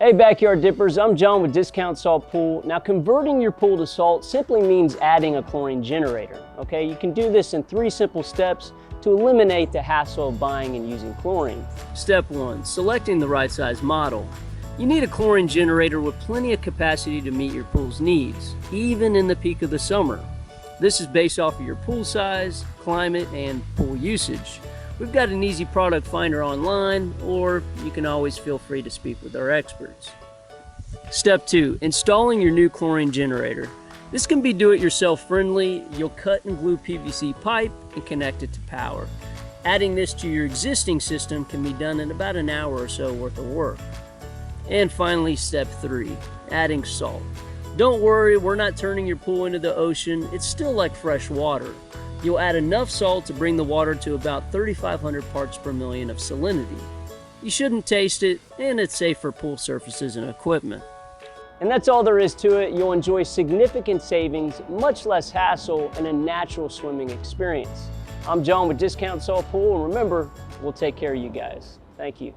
Hey Backyard Dippers, I'm John with Discount Salt Pool. Now converting your pool to salt simply means adding a chlorine generator, okay? You can do this in 3 simple steps to eliminate the hassle of buying and using chlorine. Step 1, selecting the right size model. You need a chlorine generator with plenty of capacity to meet your pool's needs, even in the peak of the summer. This is based off of your pool size, climate, and pool usage. We've got an easy product finder online, or you can always feel free to speak with our experts. Step 2, installing your new chlorine generator. This can be do-it-yourself friendly. You'll cut and glue PVC pipe and connect it to power. Adding this to your existing system can be done in about an hour or so worth of work. And finally, step 3, adding salt. Don't worry, we're not turning your pool into the ocean. It's still like fresh water. You'll add enough salt to bring the water to about 3,500 parts per million of salinity. You shouldn't taste it, and it's safe for pool surfaces and equipment. And that's all there is to it. You'll enjoy significant savings, much less hassle, and a natural swimming experience. I'm John with Discount Salt Pool, and remember, we'll take care of you guys. Thank you.